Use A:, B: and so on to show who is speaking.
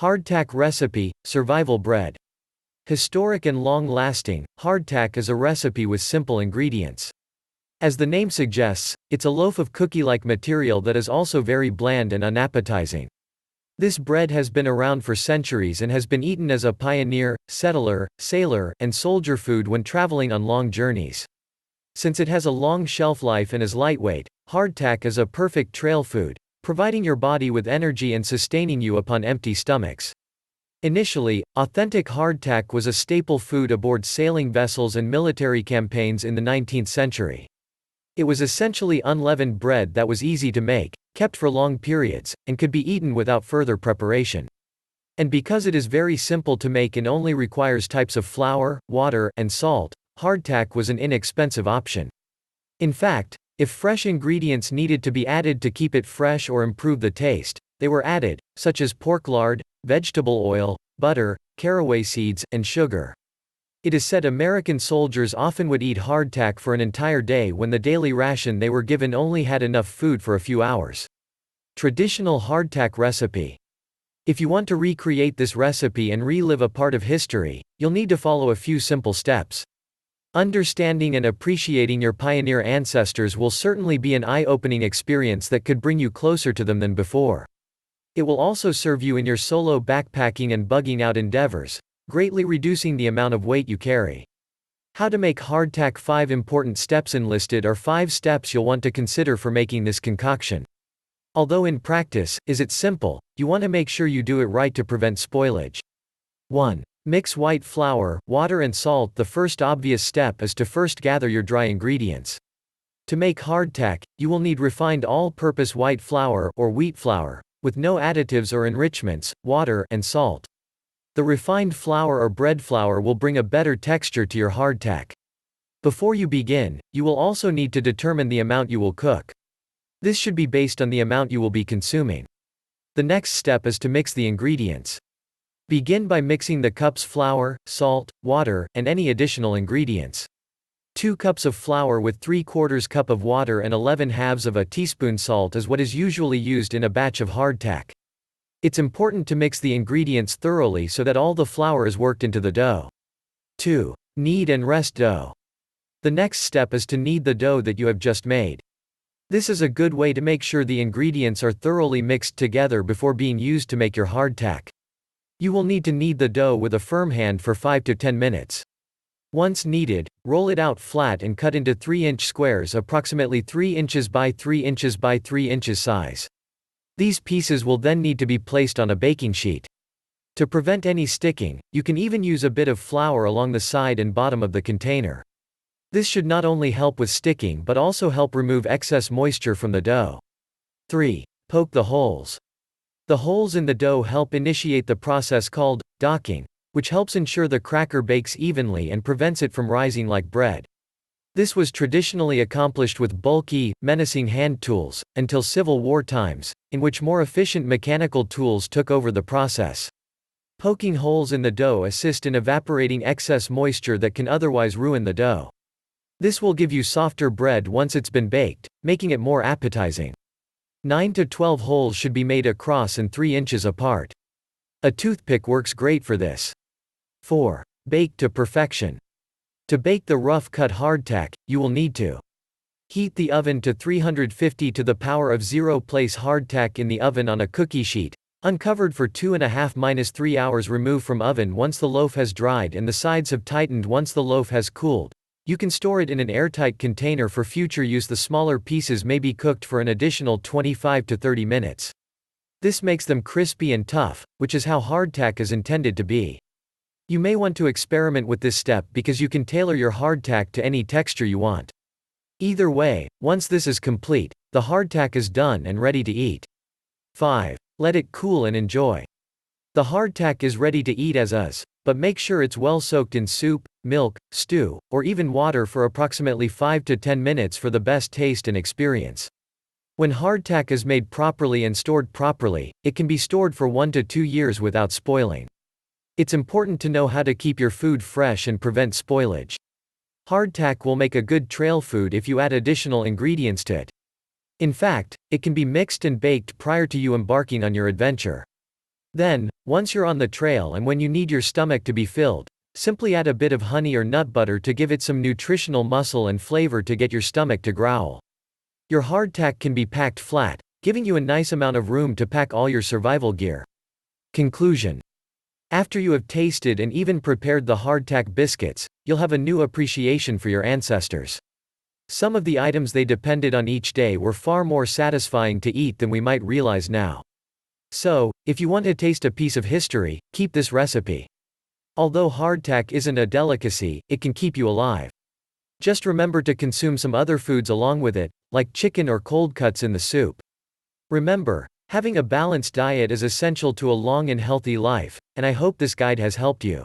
A: Hardtack recipe, survival bread. Historic and long-lasting, hardtack is a recipe with simple ingredients. As the name suggests, it's a loaf of cookie-like material that is also very bland and unappetizing. This bread has been around for centuries and has been eaten as a pioneer, settler, sailor, and soldier food when traveling on long journeys. Since it has a long shelf life and is lightweight, hardtack is a perfect trail food, providing your body with energy and sustaining you upon empty stomachs. Initially, authentic hardtack was a staple food aboard sailing vessels and military campaigns in the 19th century. It was essentially unleavened bread that was easy to make, kept for long periods, and could be eaten without further preparation. And because it is very simple to make and only requires types of flour, water, and salt, hardtack was an inexpensive option. In fact, if fresh ingredients needed to be added to keep it fresh or improve the taste, they were added, such as pork lard, vegetable oil, butter, caraway seeds, and sugar. It is said American soldiers often would eat hardtack for an entire day when the daily ration they were given only had enough food for a few hours. Traditional hardtack recipe. If you want to recreate this recipe and relive a part of history, you'll need to follow a few simple steps. Understanding and appreciating your pioneer ancestors will certainly be an eye-opening experience that could bring you closer to them than before. It will also serve you in your solo backpacking and bugging out endeavors, greatly reducing the amount of weight you carry. How to make hardtack. 5 important steps enlisted are 5 steps you'll want to consider for making this concoction. Although in practice, it's simple, you want to make sure you do it right to prevent spoilage. 1. Mix white flour, water and salt. The first obvious step is to first gather your dry ingredients. To make hardtack, you will need refined all-purpose white flour or wheat flour, with no additives or enrichments, water, and salt. The refined flour or bread flour will bring a better texture to your hardtack. Before you begin, you will also need to determine the amount you will cook. This should be based on the amount you will be consuming. The next step is to mix the ingredients. Begin by mixing the cups flour, salt, water, and any additional ingredients. 2 cups of flour with 3/4 cup of water and 11/2 of a teaspoon salt is what is usually used in a batch of hardtack. It's important to mix the ingredients thoroughly so that all the flour is worked into the dough. 2. Knead and rest dough. The next step is to knead the dough that you have just made. This is a good way to make sure the ingredients are thoroughly mixed together before being used to make your hardtack. You will need to knead the dough with a firm hand for 5 to 10 minutes. Once kneaded, roll it out flat and cut into 3-inch squares approximately 3 inches by 3 inches by 3 inches size. These pieces will then need to be placed on a baking sheet. To prevent any sticking, you can even use a bit of flour along the side and bottom of the container. This should not only help with sticking but also help remove excess moisture from the dough. 3. Poke the holes. The holes in the dough help initiate the process called docking, which helps ensure the cracker bakes evenly and prevents it from rising like bread. This was traditionally accomplished with bulky, menacing hand tools, until Civil War times, in which more efficient mechanical tools took over the process. Poking holes in the dough assist in evaporating excess moisture that can otherwise ruin the dough. This will give you softer bread once it's been baked, making it more appetizing. 9 to 12 holes should be made across and 3 inches apart. A toothpick works great for this. 4. Bake to perfection. To bake the rough-cut hardtack, you will need to heat the oven to 350 to the power of 0. Place hardtack in the oven on a cookie sheet, uncovered for 2.5–3 hours. Remove from oven once the loaf has dried and the sides have tightened. Once the loaf has cooled, you can store it in an airtight container for future use. The smaller pieces may be cooked for an additional 25 to 30 minutes. This makes them crispy and tough, which is how hardtack is intended to be. You may want to experiment with this step because you can tailor your hardtack to any texture you want. Either way, once this is complete, the hardtack is done and ready to eat. 5. Let it cool and enjoy. The hardtack is ready to eat as is, but make sure it's well soaked in soup, milk, stew, or even water for approximately 5 to 10 minutes for the best taste and experience. When hardtack is made properly and stored properly, it can be stored for 1 to 2 years without spoiling. It's important to know how to keep your food fresh and prevent spoilage. Hardtack will make a good trail food if you add additional ingredients to it. In fact, it can be mixed and baked prior to you embarking on your adventure. Then, once you're on the trail and when you need your stomach to be filled, simply add a bit of honey or nut butter to give it some nutritional muscle and flavor to get your stomach to growl. Your hardtack can be packed flat, giving you a nice amount of room to pack all your survival gear. Conclusion. After you have tasted and even prepared the hardtack biscuits, you'll have a new appreciation for your ancestors. Some of the items they depended on each day were far more satisfying to eat than we might realize now. So, if you want to taste a piece of history, keep this recipe. Although hardtack isn't a delicacy, it can keep you alive. Just remember to consume some other foods along with it, like chicken or cold cuts in the soup. Remember, having a balanced diet is essential to a long and healthy life, and I hope this guide has helped you.